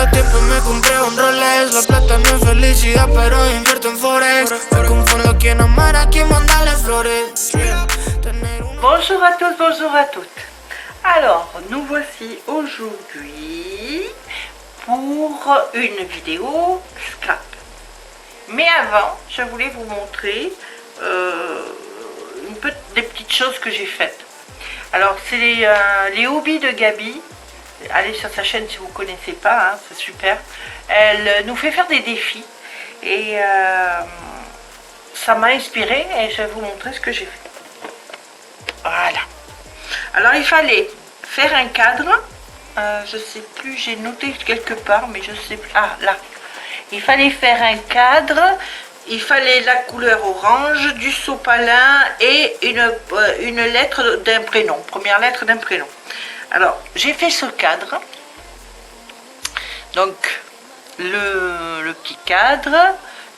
a tiempo y me compré un Rolex. La plata no es felicidad, pero invierto en Forex. Me confundo a quien amar, a quien mandarle flores. Bonjour à tous, bonjour à toutes. Alors, nous voici aujourd'hui pour une vidéo scrap. Mais avant, je voulais vous montrer des petites choses que j'ai faites. Alors, c'est les hobbies de Gabi. Allez sur sa chaîne si vous ne connaissez pas, hein, c'est super. Elle nous fait faire des défis et ça m'a inspiré et je vais vous montrer ce que j'ai fait. Voilà. Alors, il fallait faire un cadre. Je sais plus, j'ai noté quelque part, mais je sais plus. Ah, là. Il fallait faire un cadre. Il fallait la couleur orange, du sopalin et une lettre d'un prénom. Première lettre d'un prénom. Alors, j'ai fait ce cadre. Donc, le petit cadre.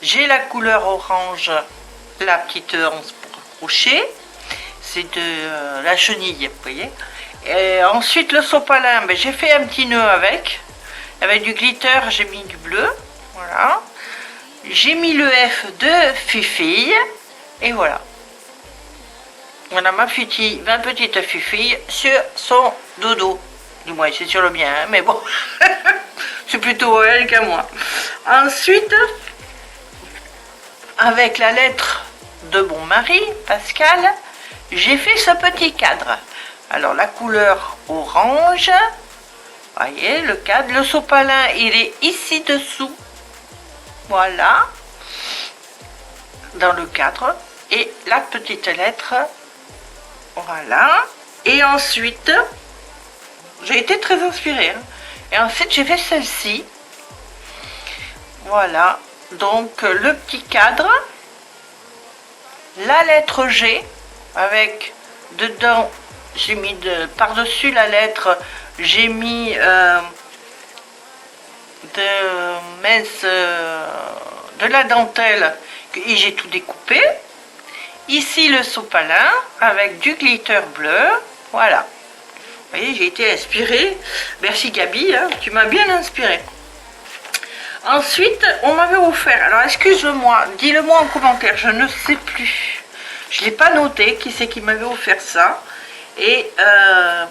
J'ai la couleur orange, la petite anse pour crochet. C'est de la chenille, vous voyez. Et ensuite, le sopalin, ben, j'ai fait un petit nœud avec. Avec du glitter, j'ai mis du bleu. Voilà. J'ai mis le F de Fifille. Et voilà. Voilà ma petite Fifille sur son dodo. Du moins, c'est sur le mien, hein, mais bon. C'est plutôt elle qu'à moi. Ensuite, avec la lettre de mon mari, Pascal, j'ai fait ce petit cadre. Alors, la couleur orange. Voyez, le cadre. Le sopalin, il est ici dessous. Voilà. Dans le cadre. Et la petite lettre. Voilà. Et ensuite, j'ai été très inspirée. Hein. Et ensuite, j'ai fait celle-ci. Voilà. Donc, le petit cadre. La lettre G. Avec dedans, j'ai mis par-dessus la lettre, j'ai mis de la dentelle. Et j'ai tout découpé. Ici le sopalin avec du glitter bleu. Voilà. Vous voyez, j'ai été inspirée. Merci Gabi, hein, tu m'as bien inspirée. Ensuite, on m'avait offert. Alors, excuse-moi, dis-le-moi en commentaire, je ne sais plus. Je ne l'ai pas noté, qui c'est qui m'avait offert ça. Et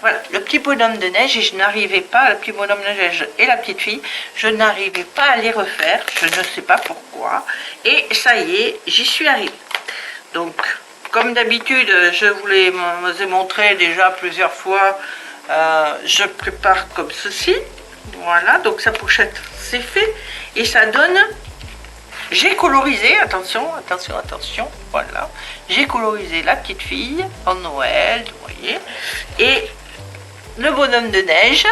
voilà, le petit bonhomme de neige, et je n'arrivais pas, le petit bonhomme de neige et la petite fille, je n'arrivais pas à les refaire. Je ne sais pas pourquoi. Et ça y est, j'y suis arrivée. Donc, comme d'habitude, je vous les ai montré déjà plusieurs fois. Je prépare comme ceci. Voilà, donc sa pochette, c'est fait. Et ça donne... J'ai colorisé, attention, attention, attention, voilà. J'ai colorisé la petite fille en Noël, vous voyez. Et le bonhomme de neige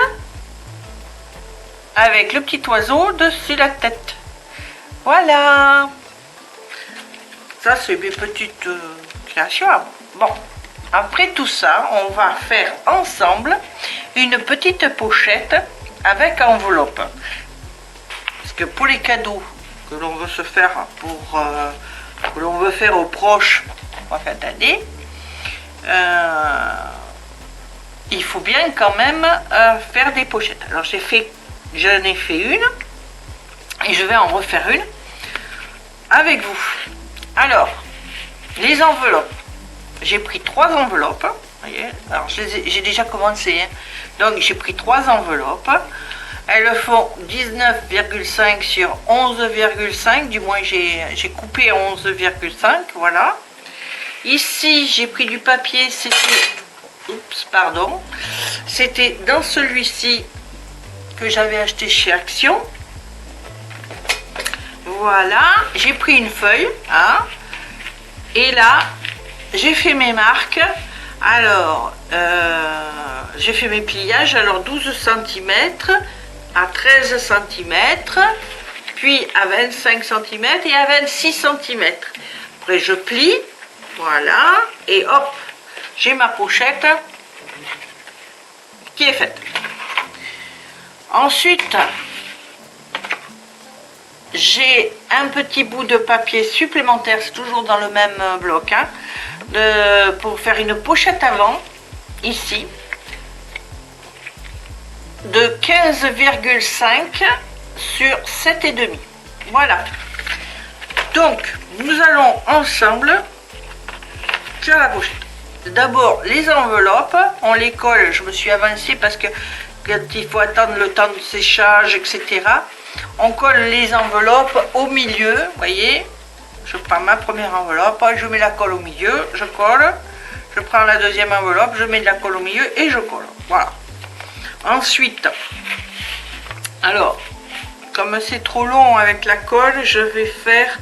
avec le petit oiseau dessus la tête. Voilà. Ça, c'est mes petites créations. Bon, après tout ça, on va faire ensemble une petite pochette avec enveloppe. Parce que pour les cadeaux que l'on veut se faire que l'on veut faire aux proches en fin d'année, il faut bien quand même faire des pochettes. Alors j'en ai fait une et je vais en refaire une avec vous. Alors, les enveloppes, j'ai pris 3 enveloppes. Voyez, alors j'ai déjà commencé, hein. Donc j'ai pris 3 enveloppes. Elles font 19,5 sur 11,5, du moins j'ai coupé 11,5, voilà. Ici, j'ai pris du papier, c'était dans celui-ci que j'avais acheté chez Action. Voilà, j'ai pris une feuille, hein, et là, j'ai fait mes marques. Alors, j'ai fait mes pliages, alors 12 cm, à 13 cm, puis à 25 cm et à 26 cm. Après, je plie, voilà, et hop, j'ai ma pochette qui est faite. Ensuite, j'ai un petit bout de papier supplémentaire, c'est toujours dans le même bloc, hein, pour faire une pochette avant, ici, de 15,5 sur 7,5. Voilà. Donc, nous allons ensemble faire la pochette. D'abord, les enveloppes, on les colle. Je me suis avancée parce que quand il faut attendre le temps de séchage, etc. On colle les enveloppes au milieu, vous voyez. Je prends ma première enveloppe, je mets la colle au milieu, je colle. Je prends la deuxième enveloppe, je mets de la colle au milieu et je colle. Voilà. Ensuite, alors, comme c'est trop long avec la colle, je vais faire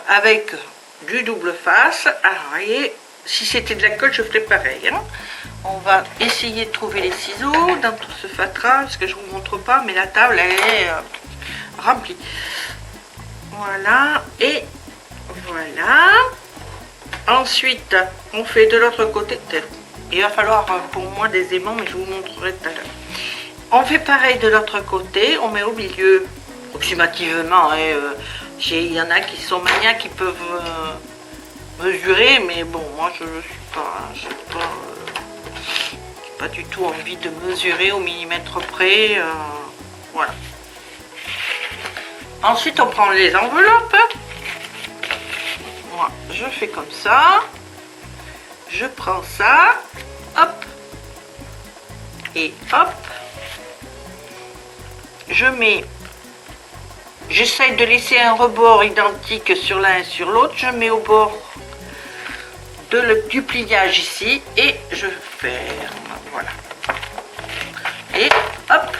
avec du double face. Alors, vous voyez, si c'était de la colle, je ferais pareil. Hein. On va essayer de trouver les ciseaux dans tout ce fatras, parce que je ne vous montre pas, mais la table, elle est remplie. Voilà, et voilà. Ensuite, on fait de l'autre côté. Il va falloir pour moi des aimants, mais je vous montrerai tout à l'heure. On fait pareil de l'autre côté, on met au milieu, approximativement. Il y en a qui sont maniaques, qui peuvent mesurer, mais bon, moi je ne suis pas. Je n'ai pas du tout envie de mesurer au millimètre près. Voilà. Ensuite, on prend les enveloppes. Moi, je fais comme ça. Je prends ça. Hop. Et hop. Je mets. J'essaye de laisser un rebord identique sur l'un et sur l'autre. Je mets au bord du pliage ici. Et je ferme. Voilà. Et hop.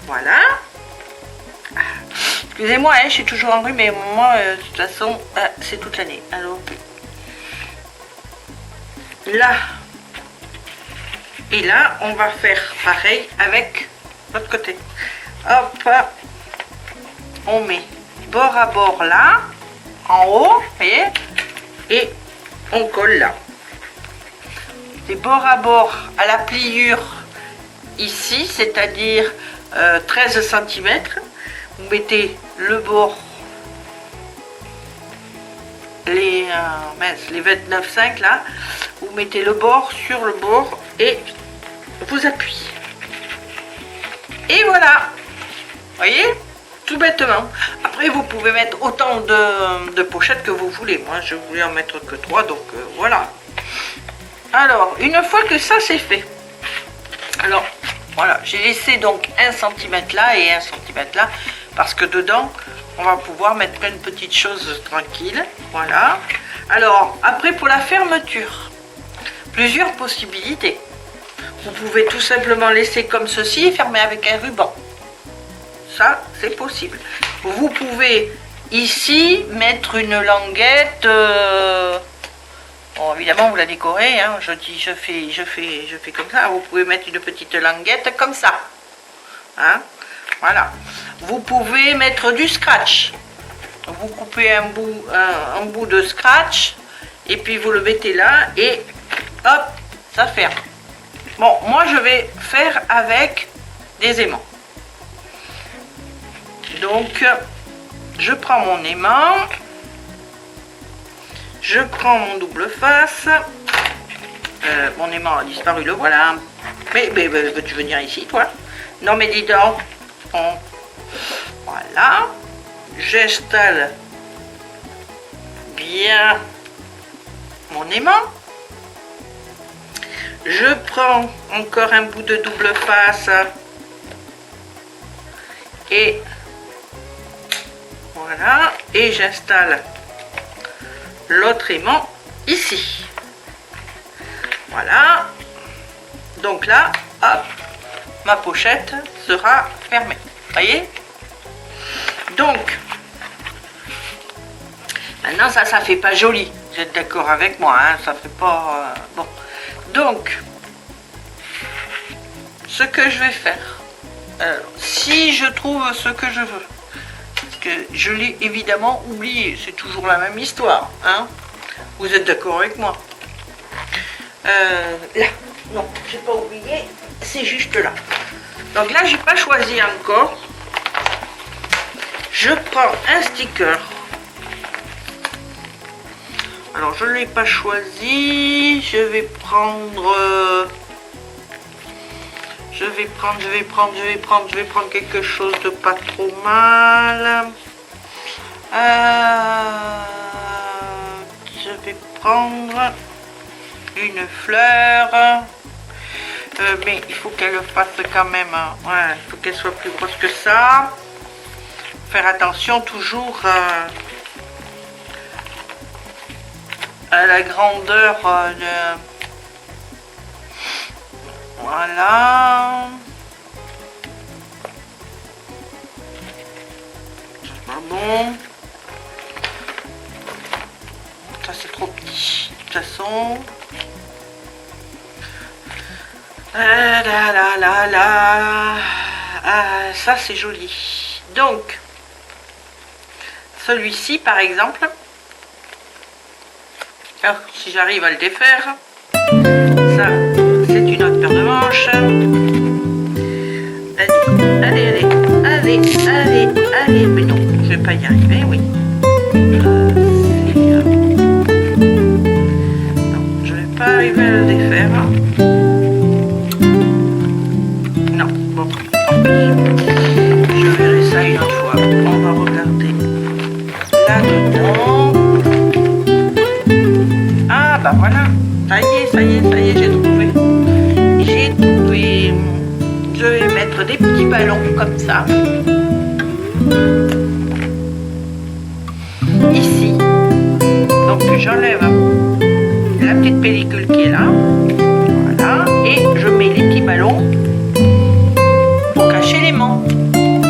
Voilà. Excusez-moi, hein, je suis toujours en rue, mais moi, de toute façon, c'est toute l'année. Alors, là, et là, on va faire pareil avec l'autre côté. Hop, on met bord à bord là, en haut, vous voyez, et on colle là. Et bord à bord à la pliure ici, c'est-à-dire 13 cm. Vous mettez le bord, les 29,5 là, vous mettez le bord sur le bord et vous appuyez. Et voilà, vous voyez, tout bêtement. Après, vous pouvez mettre autant de pochettes que vous voulez. Moi, je voulais en mettre que 3, donc voilà. Alors, une fois que ça c'est fait, alors voilà, j'ai laissé donc 1 cm là et 1 cm là, parce que dedans, on va pouvoir mettre plein de petites choses tranquilles. Voilà. Alors, après, pour la fermeture, plusieurs possibilités. Vous pouvez tout simplement laisser comme ceci et fermer avec un ruban. Ça, c'est possible. Vous pouvez ici mettre une languette. Bon, évidemment, vous la décorez. Hein. Je fais comme ça. Vous pouvez mettre une petite languette comme ça. Hein. Voilà. Vous pouvez mettre du scratch. Vous coupez un bout de scratch et puis vous le mettez là et hop, ça ferme. Bon, moi je vais faire avec des aimants. Donc, je prends mon aimant, je prends mon double face. Mon aimant a disparu, le voilà. Mais veux-tu venir ici, toi? Non, mais dis donc. Voilà, j'installe bien mon aimant. Je prends encore un bout de double face et voilà, et j'installe l'autre aimant ici. Voilà, donc là, hop, ma pochette sera fermée. Voyez, donc maintenant ça fait pas joli, vous êtes d'accord avec moi, hein, ça fait pas bon. Donc ce que je vais faire, si je trouve ce que je veux, parce que je l'ai évidemment oublié, c'est toujours la même histoire, hein, vous êtes d'accord avec moi, là, non, j'ai pas oublié, c'est juste là. Donc là, j'ai pas choisi encore. Je prends un sticker. Alors, je ne l'ai pas choisi. Je vais prendre... Je vais prendre quelque chose de pas trop mal. Je vais prendre une fleur. Mais il faut qu'elle fasse quand même, ouais, il faut qu'elle soit plus grosse que ça. Faire attention toujours à la grandeur de... Voilà. C'est pas bon. Ça c'est trop petit. De toute façon. Ça c'est joli. Donc, celui-ci par exemple. Alors, si j'arrive à le défaire, ça c'est une autre paire de manches. Allez, mais non, je vais pas y arriver, oui. Non, je vais pas arriver à le défaire. Non, bon, je verrai ça une autre fois. On va regarder là-dedans. Ah bah voilà, ça y est, j'ai trouvé. Je vais mettre des petits ballons comme ça. Ici. Donc j'enlève la petite pellicule qui est là. Voilà. Et je mets les petits ballons pour cacher l'aimant.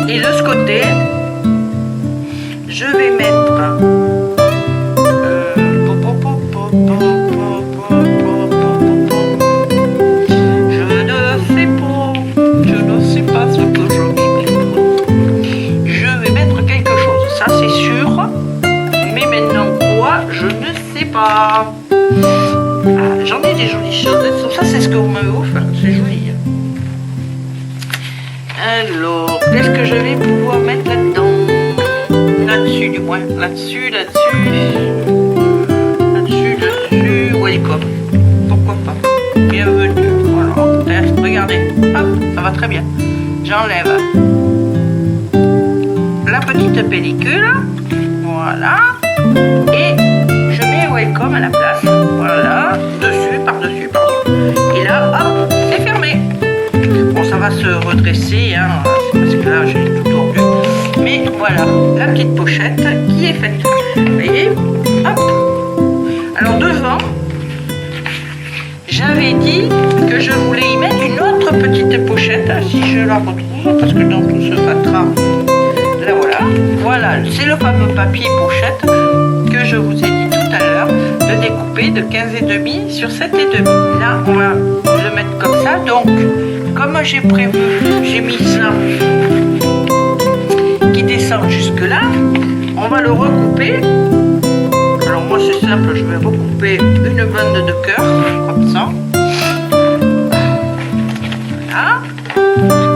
Et de ce côté, je vais mettre j'en ai des jolies choses. Ça c'est ce que vous m'avez offert, c'est joli. Alors, qu'est-ce que je vais pouvoir mettre là-dedans? Là-dessus du moins. Là-dessus. Welcome. Pourquoi pas. Bienvenue. Voilà. Test, regardez. Hop, ça va très bien. J'enlève la petite pellicule. Voilà. Et welcome à la place, voilà, dessus, par-dessus, pardon. Et là, hop, c'est fermé. Bon, ça va se redresser, hein, parce que là, j'ai tout tordu. Mais voilà, la petite pochette qui est faite. Vous voyez, hop. Alors devant, j'avais dit que je voulais y mettre une autre petite pochette, si je la retrouve, parce que dans tout ce fatras, là voilà. Voilà, c'est le fameux papier pochette que je vous ai dit tout à l'heure, de découper de 15,5 sur 7,5. Là, on va le mettre comme ça. Donc, comme j'ai prévu, j'ai mis ça qui descend jusque là. On va le recouper. Alors moi, c'est simple, je vais recouper une bande de cœur, comme ça. Voilà.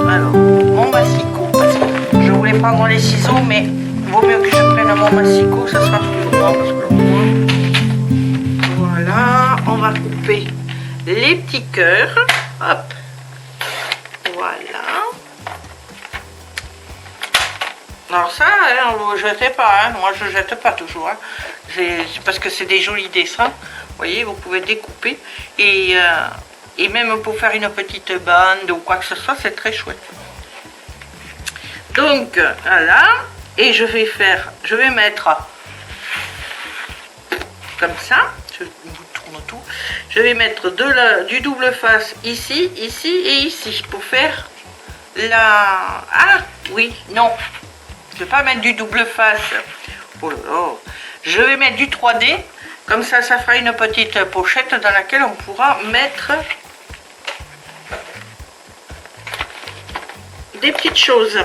Alors, mon massicot, parce que je voulais prendre les ciseaux, mais vaut mieux que je prenne mon massicot, ça sera plus grand, parce que voilà, on va couper les petits cœurs. Hop. Voilà. Alors ça, hein, vous ne jetez pas. Hein. Moi, je ne jette pas toujours. Hein. C'est parce que c'est des jolis dessins. Vous voyez, vous pouvez découper. Et même pour faire une petite bande ou quoi que ce soit, c'est très chouette. Donc, voilà. Et je vais mettre comme ça. Je vous tourne tout. Je vais mettre du double face ici, ici et ici pour faire la... Ah oui, non. Je ne vais pas mettre du double face. Oh là là. Je vais mettre du 3D. Comme ça, ça fera une petite pochette dans laquelle on pourra mettre des petites choses.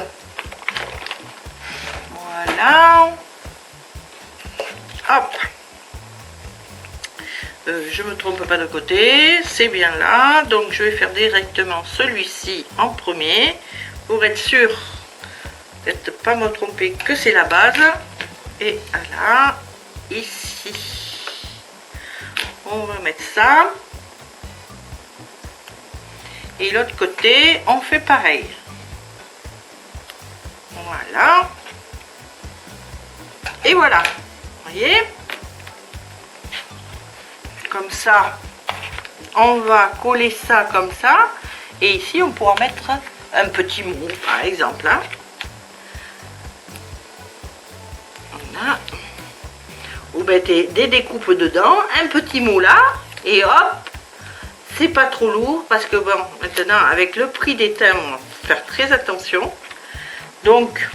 Voilà. Hop. Je me trompe pas de côté, c'est bien là, donc je vais faire directement celui-ci en premier pour être sûr de pas me tromper que c'est la base. Et voilà, ici on va mettre ça Et l'autre côté, on fait pareil. Voilà. Et voilà. Vous voyez? Comme ça, on va coller ça comme ça. Et ici, on pourra mettre un petit mot, par exemple. Hein. Voilà. Vous mettez des découpes dedans, un petit mot là, et hop, c'est pas trop lourd, parce que bon, maintenant, avec le prix des thèmes, on va faire très attention. Donc,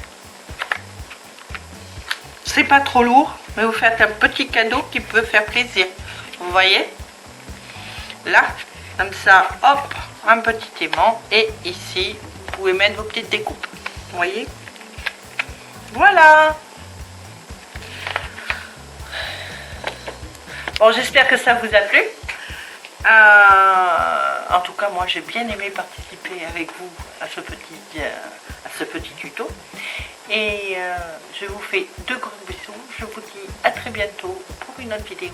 c'est pas trop lourd, mais vous faites un petit cadeau qui peut faire plaisir. Vous voyez? Là, comme ça, hop, un petit aimant, et ici, vous pouvez mettre vos petites découpes. Vous voyez? Voilà! Bon, j'espère que ça vous a plu. En tout cas, moi, j'ai bien aimé participer avec vous à ce petit tuto. Et je vous fais de gros bisous. Je vous dis à très bientôt pour une autre vidéo.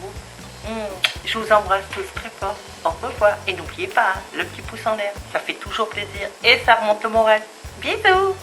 Je vous embrasse tous très fort. Au revoir. Et n'oubliez pas, le petit pouce en l'air, ça fait toujours plaisir et ça remonte le moral. Bisous!